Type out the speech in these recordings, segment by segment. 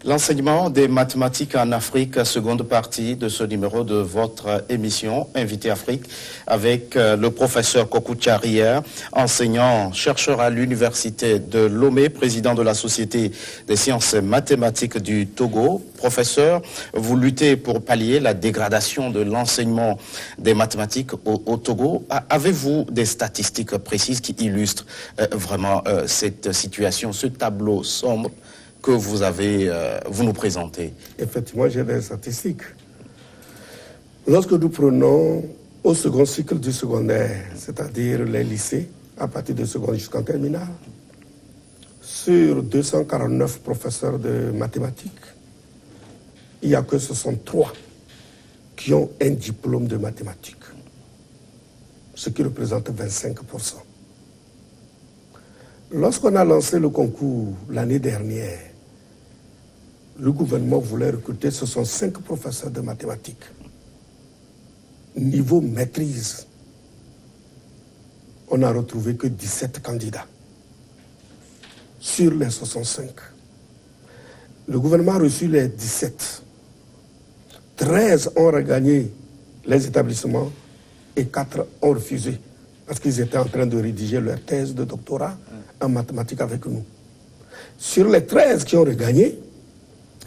L'enseignement des mathématiques en Afrique, seconde partie de ce numéro de votre émission Invité Afrique avec le professeur Kokou Tcharier, enseignant, chercheur à l'université de Lomé, président de la Société des sciences mathématiques du Togo. Professeur, vous luttez pour pallier la dégradation de l'enseignement des mathématiques au Togo. Avez-vous des statistiques précises qui illustrent vraiment cette situation, ce tableau sombre que vous nous présentez? Effectivement, j'ai des statistiques. Lorsque nous prenons au second cycle du secondaire, c'est-à-dire les lycées, à partir de seconde jusqu'en terminale, sur 249 professeurs de mathématiques, il n'y a que 63 qui ont un diplôme de mathématiques, ce qui représente 25%. Lorsqu'on a lancé le concours l'année dernière, le gouvernement voulait recruter 65 professeurs de mathématiques. Niveau maîtrise, on n'a retrouvé que 17 candidats sur les 65. Le gouvernement a reçu les 17. 13 ont regagné les établissements et 4 ont refusé parce qu'ils étaient en train de rédiger leur thèse de doctorat en mathématiques avec nous. Sur les 13 qui ont regagné,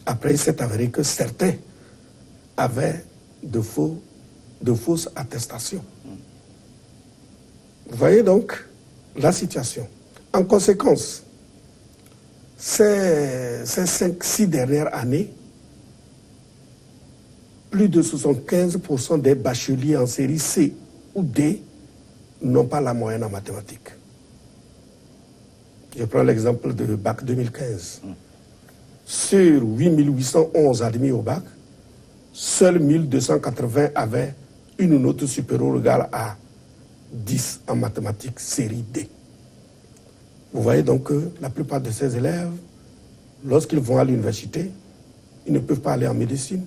après, il s'est avéré que certains avaient de fausses attestations. Vous voyez donc la situation. En conséquence, ces 5-6 dernières années, plus de 75% des bacheliers en série C ou D n'ont pas la moyenne en mathématiques. Je prends l'exemple de bac 2015. Sur 8811 admis au bac, seuls 1280 avaient une note supérieure ou égale à 10 en mathématiques série D. Vous voyez donc que la plupart de ces élèves, lorsqu'ils vont à l'université, ils ne peuvent pas aller en médecine,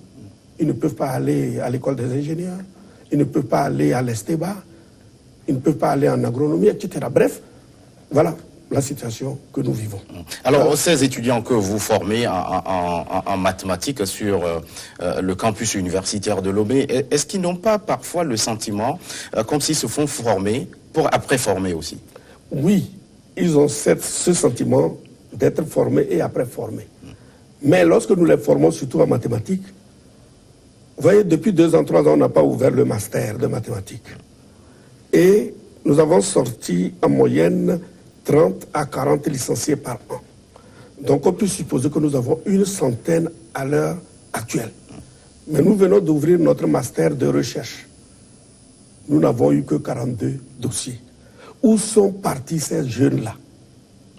ils ne peuvent pas aller à l'école des ingénieurs, ils ne peuvent pas aller à l'ESTEBA, ils ne peuvent pas aller en agronomie, etc. Bref, voilà la situation que nous vivons. Alors, ces étudiants que vous formez en mathématiques sur le campus universitaire de Lomé, est-ce qu'ils n'ont pas parfois le sentiment comme s'ils se font former pour après former aussi? Oui, ils ont ce sentiment d'être formés et après formés. Mais lorsque nous les formons, surtout en mathématiques, vous voyez, depuis 2 ans, 3 ans, on n'a pas ouvert le master de mathématiques. Et nous avons sorti en moyenne 30 à 40 licenciés par an. Donc on peut supposer que nous avons une centaine à l'heure actuelle. Mais nous venons d'ouvrir notre master de recherche. Nous n'avons eu que 42 dossiers. Où sont partis ces jeunes-là?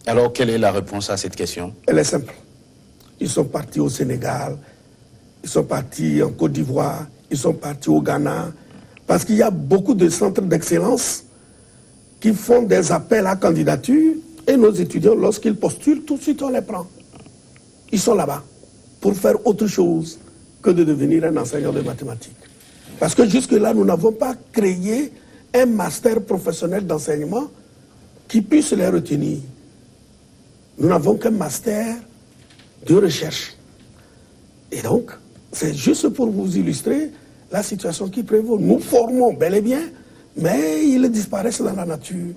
Alors quelle est la réponse à cette question? Elle est simple. Ils sont partis au Sénégal, ils sont partis en Côte d'Ivoire, ils sont partis au Ghana, parce qu'il y a beaucoup de centres d'excellence qui font des appels à candidature et nos étudiants, lorsqu'ils postulent, tout de suite on les prend. Ils sont là-bas pour faire autre chose que de devenir un enseignant de mathématiques. Parce que jusque-là, nous n'avons pas créé un master professionnel d'enseignement qui puisse les retenir. Nous n'avons qu'un master de recherche. Et donc, c'est juste pour vous illustrer la situation qui prévaut. Nous formons bel et bien, mais ils disparaissent dans la nature.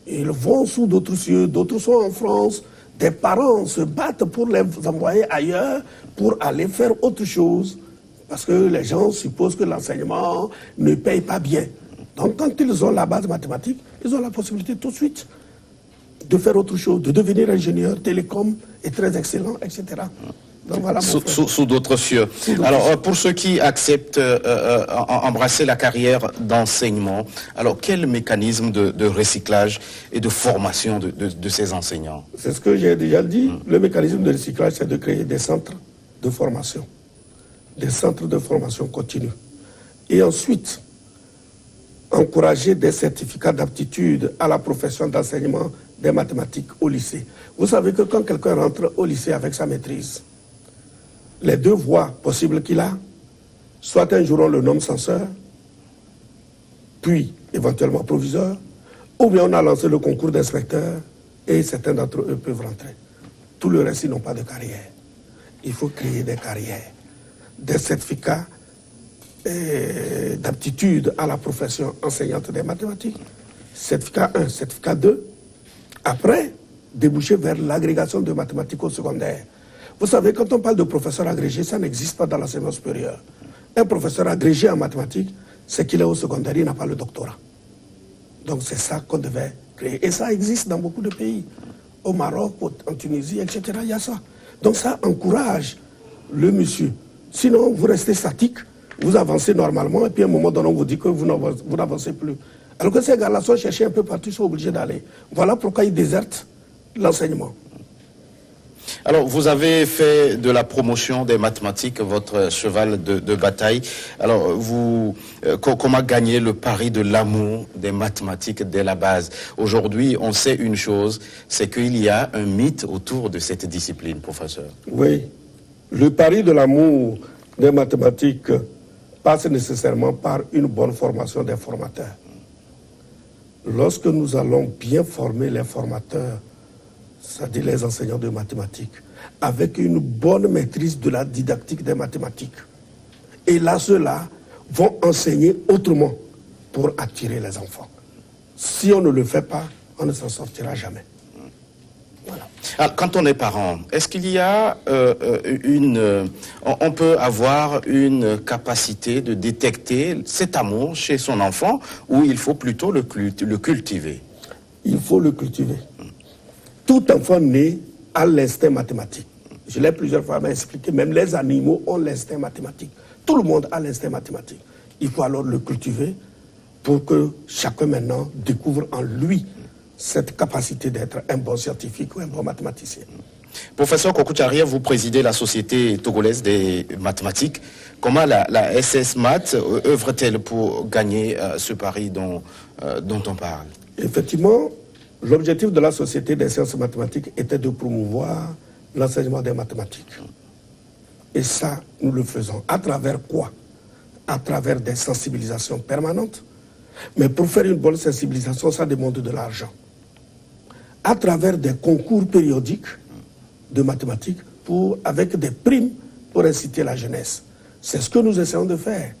Ils vont sous d'autres cieux, d'autres sont en France. Des parents se battent pour les envoyer ailleurs, pour aller faire autre chose. Parce que les gens supposent que l'enseignement ne paye pas bien. Donc quand ils ont la base mathématique, ils ont la possibilité tout de suite de faire autre chose, de devenir ingénieur, télécom, est très excellent, etc. Donc, voilà, sous d'autres cieux. Alors, pour ceux qui acceptent embrasser la carrière d'enseignement, alors quel mécanisme de recyclage et de formation de ces enseignants? C'est ce que j'ai déjà dit. Le mécanisme de recyclage, c'est de créer des centres de formation. Des centres de formation continue. Et ensuite, encourager des certificats d'aptitude à la profession d'enseignement des mathématiques au lycée. Vous savez que quand quelqu'un rentre au lycée avec sa maîtrise, les 2 voies possibles qu'il a, soit un jour on le nomme censeur, puis éventuellement proviseur, ou bien on a lancé le concours d'inspecteur et certains d'entre eux peuvent rentrer. Tout le reste, ils n'ont pas de carrière. il faut créer des carrières, des certificats d'aptitude à la profession enseignante des mathématiques. Certificat 1, certificat 2. Après, déboucher vers l'agrégation de mathématiques au secondaire. Vous savez, quand on parle de professeur agrégé, ça n'existe pas dans l'enseignement supérieur. Un professeur agrégé en mathématiques, c'est qu'il est au secondaire, il n'a pas le doctorat. Donc c'est ça qu'on devait créer. Et ça existe dans beaucoup de pays. Au Maroc, en Tunisie, etc. Il y a ça. Donc ça encourage le monsieur. Sinon, vous restez statique, vous avancez normalement, et puis à un moment donné, on vous dit que vous n'avancez plus. Alors que ces gars-là sont cherchés un peu partout, ils sont obligés d'aller. Voilà pourquoi ils désertent l'enseignement. Alors, vous avez fait de la promotion des mathématiques votre cheval de bataille. Alors, comment gagner le pari de l'amour des mathématiques dès la base? Aujourd'hui, on sait une chose, c'est qu'il y a un mythe autour de cette discipline, professeur. Oui. Le pari de l'amour des mathématiques passe nécessairement par une bonne formation des formateurs. Lorsque nous allons bien former les formateurs, c'est-à-dire les enseignants de mathématiques, avec une bonne maîtrise de la didactique des mathématiques. Et là, ceux-là vont enseigner autrement pour attirer les enfants. Si on ne le fait pas, on ne s'en sortira jamais. Voilà. Alors, quand on est parent, est-ce qu'il y a on peut avoir une capacité de détecter cet amour chez son enfant, ou il faut plutôt le cultiver? Il faut le cultiver. Tout enfant né a l'instinct mathématique. Je l'ai plusieurs fois expliqué, même les animaux ont l'instinct mathématique. Tout le monde a l'instinct mathématique. Il faut alors le cultiver pour que chacun maintenant découvre en lui cette capacité d'être un bon scientifique ou un bon mathématicien. Professeur Kokou Tcharière, vous présidez la Société togolaise des mathématiques. Comment la SS Math œuvre-t-elle pour gagner ce pari dont on parle? Effectivement, l'objectif de la Société des sciences mathématiques était de promouvoir l'enseignement des mathématiques. Et ça, nous le faisons. À travers quoi? À travers des sensibilisations permanentes. Mais pour faire une bonne sensibilisation, ça demande de l'argent. À travers des concours périodiques de mathématiques avec des primes pour inciter la jeunesse. C'est ce que nous essayons de faire,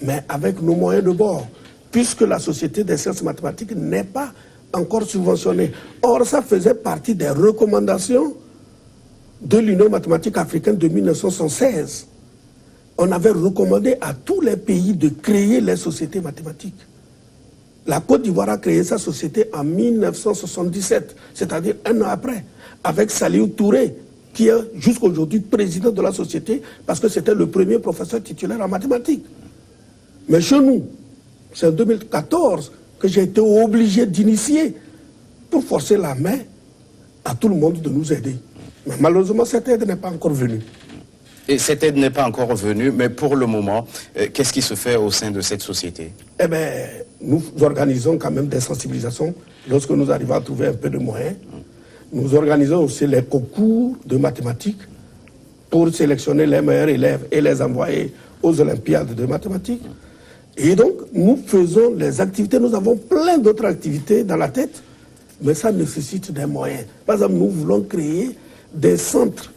mais avec nos moyens de bord, puisque la Société des sciences mathématiques n'est pas encore subventionnée. Or, ça faisait partie des recommandations de l'Union mathématique africaine de 1976. On avait recommandé à tous les pays de créer les sociétés mathématiques. La Côte d'Ivoire a créé sa société en 1977, c'est-à-dire un an après, avec Saliou Touré, qui est jusqu'à aujourd'hui président de la société, parce que c'était le premier professeur titulaire en mathématiques. Mais chez nous, c'est en 2014 que j'ai été obligé d'initier pour forcer la main à tout le monde de nous aider. Mais malheureusement, cette aide n'est pas encore venue. Et cette aide n'est pas encore venue, mais pour le moment, qu'est-ce qui se fait au sein de cette société? Eh bien, nous organisons quand même des sensibilisations lorsque nous arrivons à trouver un peu de moyens. Nous organisons aussi les concours de mathématiques pour sélectionner les meilleurs élèves et les envoyer aux Olympiades de mathématiques. Et donc, nous faisons les activités, nous avons plein d'autres activités dans la tête, mais ça nécessite des moyens. Par exemple, nous voulons créer des centres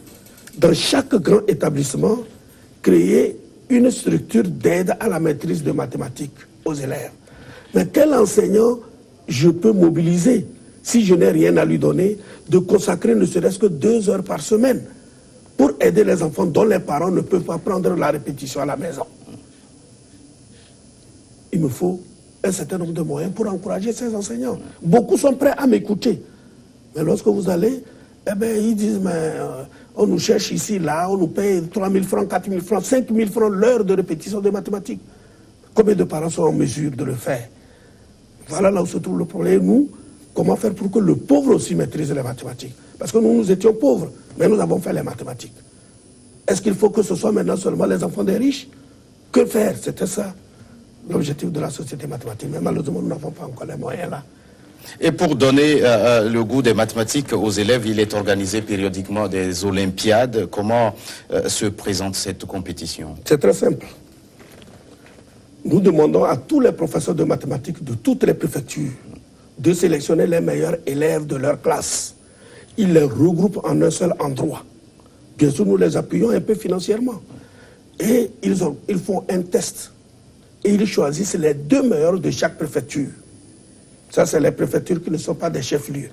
dans chaque grand établissement, créer une structure d'aide à la maîtrise de mathématiques aux élèves. Mais quel enseignant je peux mobiliser, si je n'ai rien à lui donner, de consacrer ne serait-ce que 2 heures par semaine pour aider les enfants dont les parents ne peuvent pas prendre la répétition à la maison? Il me faut un certain nombre de moyens pour encourager ces enseignants. Beaucoup sont prêts à m'écouter. Mais lorsque vous allez, eh bien, ils disent, mais on nous cherche ici, là, on nous paye 3 000 francs, 4 000 francs, 5 000 francs l'heure de répétition de mathématiques. Combien de parents sont en mesure de le faire? Voilà là où se trouve le problème. Nous, comment faire pour que le pauvre aussi maîtrise les mathématiques? Parce que nous étions pauvres, mais nous avons fait les mathématiques. Est-ce qu'il faut que ce soit maintenant seulement les enfants des riches? Que faire? C'était ça l'objectif de la société mathématique. Mais malheureusement, nous n'avons pas encore les moyens là. Et pour donner le goût des mathématiques aux élèves, il est organisé périodiquement des Olympiades. Comment se présente cette compétition? C'est très simple. Nous demandons à tous les professeurs de mathématiques de toutes les préfectures de sélectionner les meilleurs élèves de leur classe. Ils les regroupent en un seul endroit Bien sûr, nous les appuyons un peu financièrement. Et ils font un test. Et ils choisissent les 2 meilleurs de chaque préfecture. Ça, c'est les préfectures qui ne sont pas des chefs-lieux.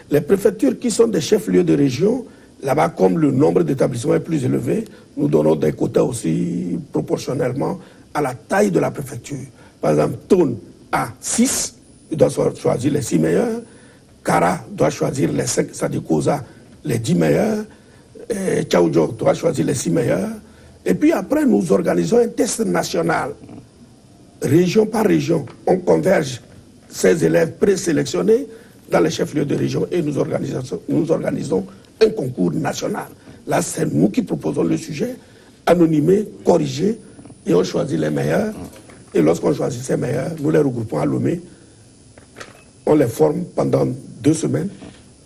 Les préfectures qui sont des chefs-lieux de région, là-bas, comme le nombre d'établissements est plus élevé, nous donnons des quotas aussi proportionnellement à la taille de la préfecture. Par exemple, Thone a 6, il doit choisir les 6 meilleurs. Kara doit choisir les 5, c'est-à-dire Koza, les 10 meilleurs. Tchaoudjo doit choisir les 6 meilleurs. Et puis après, nous organisons un test national. Région par région, on converge ces élèves présélectionnés dans les chefs-lieux de région et nous organisons un concours national. Là, c'est nous qui proposons le sujet, anonymé, corrigé, et on choisit les meilleurs. Et lorsqu'on choisit ces meilleurs, nous les regroupons à Lomé, on les forme pendant 2 semaines,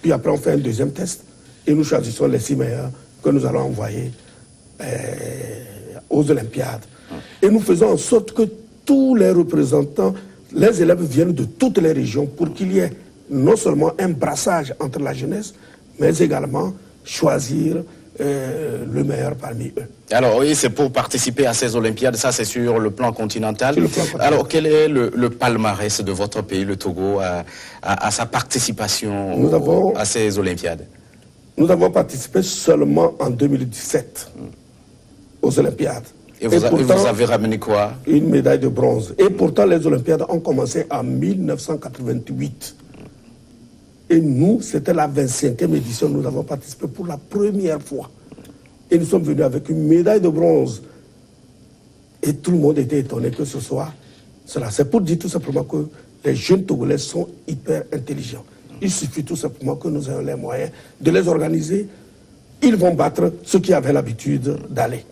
puis après on fait un deuxième test, et nous choisissons les 6 meilleurs que nous allons envoyer aux Olympiades. Et nous faisons en sorte que tous les représentants, les élèves viennent de toutes les régions pour qu'il y ait non seulement un brassage entre la jeunesse, mais également choisir le meilleur parmi eux. Alors oui, c'est pour participer à ces Olympiades, ça c'est sur le plan continental. Sur le plan continental. Alors quel est le palmarès de votre pays, le Togo, à sa participation à ces Olympiades? Nous avons participé seulement en 2017 aux Olympiades. Et vous avez ramené quoi? Une médaille de bronze. Et pourtant, les Olympiades ont commencé en 1988. Et nous, c'était la 25e édition. Nous avons participé pour la première fois. Et nous sommes venus avec une médaille de bronze. Et tout le monde était étonné que ce soit cela. C'est pour dire tout simplement que les jeunes Togolais sont hyper intelligents. Il suffit tout simplement que nous ayons les moyens de les organiser. Ils vont battre ceux qui avaient l'habitude d'aller.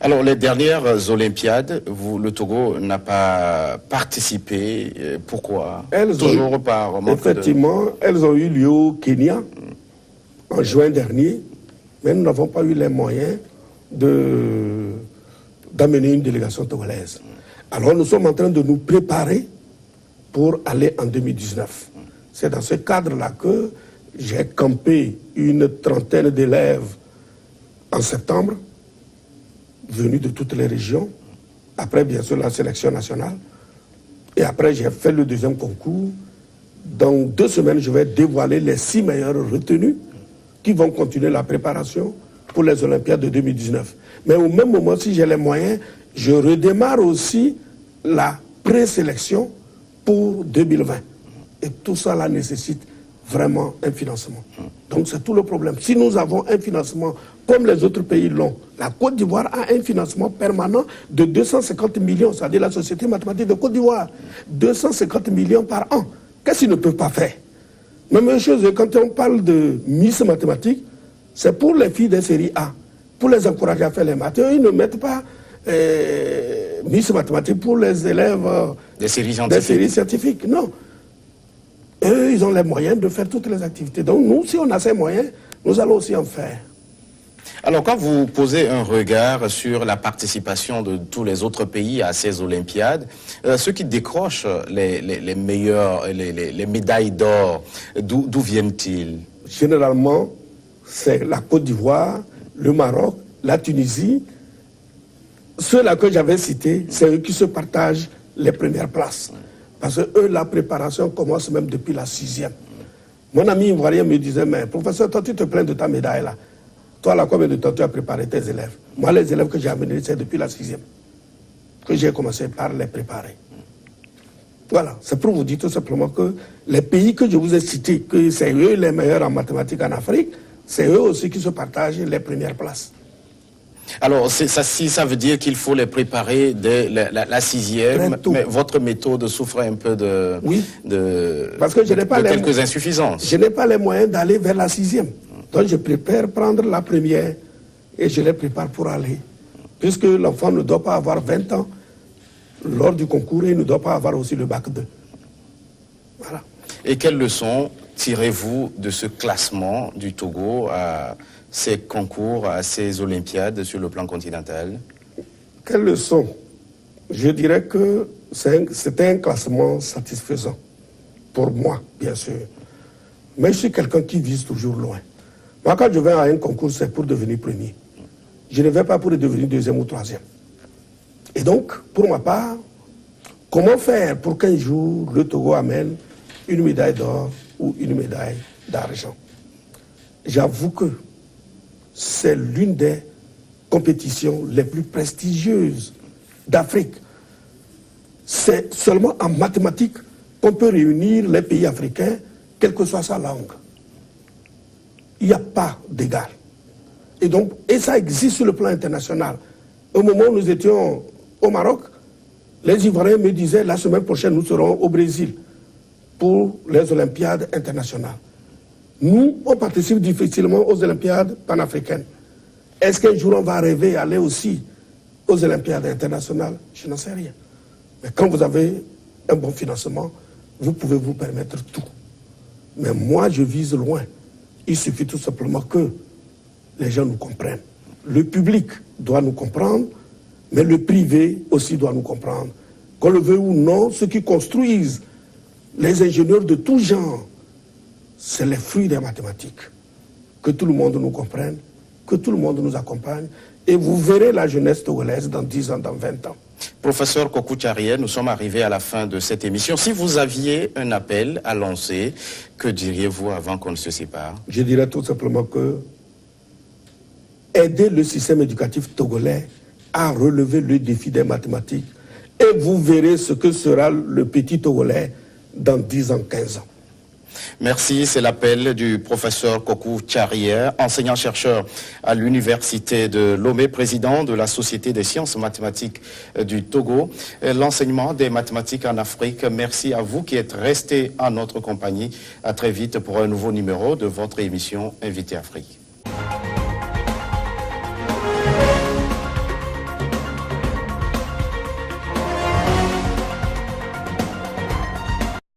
Alors, les dernières Olympiades, le Togo n'a pas participé. Pourquoi? Toujours par manque effectivement, elles ont eu lieu au Kenya en juin dernier, mais nous n'avons pas eu les moyens d'amener une délégation togolaise. Alors, nous sommes en train de nous préparer pour aller en 2019. C'est dans ce cadre-là que j'ai campé une trentaine d'élèves en septembre, venus de toutes les régions. Après, bien sûr, la sélection nationale. Et après, j'ai fait le deuxième concours. Dans 2 semaines, je vais dévoiler les 6 meilleurs retenus qui vont continuer la préparation pour les Olympiades de 2019. Mais au même moment, si j'ai les moyens, je redémarre aussi la présélection pour 2020. Et tout ça là nécessite vraiment un financement. Donc c'est tout le problème. Si nous avons un financement comme les autres pays l'ont, la Côte d'Ivoire a un financement permanent de 250 millions, c'est-à-dire la Société mathématique de Côte d'Ivoire, 250 millions par an. Qu'est-ce qu'ils ne peuvent pas faire? Même chose, quand on parle de Miss Mathématiques, c'est pour les filles des séries A, pour les encourager à faire les maths. Ils ne mettent pas Miss Mathématiques pour les élèves des séries scientifiques. Non. Eux, ils ont les moyens de faire toutes les activités. Donc nous, si on a ces moyens, nous allons aussi en faire. Alors, quand vous posez un regard sur la participation de tous les autres pays à ces Olympiades, ceux qui décrochent les meilleurs, les médailles d'or, d'où viennent-ils? Généralement, c'est la Côte d'Ivoire, le Maroc, la Tunisie. Ceux-là que j'avais cités, c'est eux qui se partagent les premières places. Parce que eux, la préparation commence même depuis la 6e. Mon ami ivoirien me disait, mais professeur, toi tu te plains de ta médaille là. Toi là, combien de temps tu as préparé tes élèves? Moi, les élèves que j'ai amenés, c'est depuis la 6e que j'ai commencé par les préparer. Voilà, c'est pour vous dire tout simplement que les pays que je vous ai cités, que c'est eux les meilleurs en mathématiques en Afrique, c'est eux aussi qui se partagent les premières places. Alors, ça veut dire qu'il faut les préparer dès la 6e, mais votre méthode souffre un peu de, oui, parce que je n'ai pas quelques insuffisances. Je n'ai pas les moyens d'aller vers la 6e. Donc, je préfère prendre la première et je les prépare pour aller. Puisque l'enfant ne doit pas avoir 20 ans lors du concours et il ne doit pas avoir aussi le bac 2. Voilà. Et quelles leçons tirez-vous de ce classement du Togo à ces concours, à ces Olympiades sur le plan continental? Quelles leçons? Je dirais que c'était un classement satisfaisant. Pour moi, bien sûr. Mais je suis quelqu'un qui vise toujours loin. Moi, quand je vais à un concours, c'est pour devenir premier. Je ne vais pas pour devenir deuxième ou troisième. Et donc, pour ma part, comment faire pour qu'un jour le Togo amène une médaille d'or ou une médaille d'argent? J'avoue que c'est l'une des compétitions les plus prestigieuses d'Afrique. C'est seulement en mathématiques qu'on peut réunir les pays africains, quelle que soit sa langue. Il n'y a pas d'égal. Et ça existe sur le plan international. Au moment où nous étions au Maroc, les Ivoiriens me disaient, la semaine prochaine, nous serons au Brésil pour les Olympiades internationales. Nous, on participe difficilement aux Olympiades panafricaines. Est-ce qu'un jour on va rêver aller aussi aux Olympiades internationales? Je n'en sais rien. Mais quand vous avez un bon financement, vous pouvez vous permettre tout. Mais moi, je vise loin. Il suffit tout simplement que les gens nous comprennent. Le public doit nous comprendre, mais le privé aussi doit nous comprendre. Qu'on le veuille ou non, ceux qui construisent, les ingénieurs de tout genre, c'est les fruits des mathématiques. Que tout le monde nous comprenne, que tout le monde nous accompagne, et vous verrez la jeunesse togolaise dans 10 ans, dans 20 ans. Professeur Kokou Tcharier, nous sommes arrivés à la fin de cette émission. Si vous aviez un appel à lancer, que diriez-vous avant qu'on ne se sépare? Je dirais tout simplement que aider le système éducatif togolais à relever le défi des mathématiques, et vous verrez ce que sera le petit Togolais dans 10 ans, 15 ans. Merci, c'est l'appel du professeur Kokou Tcharier, enseignant-chercheur à l'université de Lomé, président de la Société des sciences mathématiques du Togo. L'enseignement des mathématiques en Afrique, merci à vous qui êtes restés en notre compagnie. À très vite pour un nouveau numéro de votre émission Invité Afrique.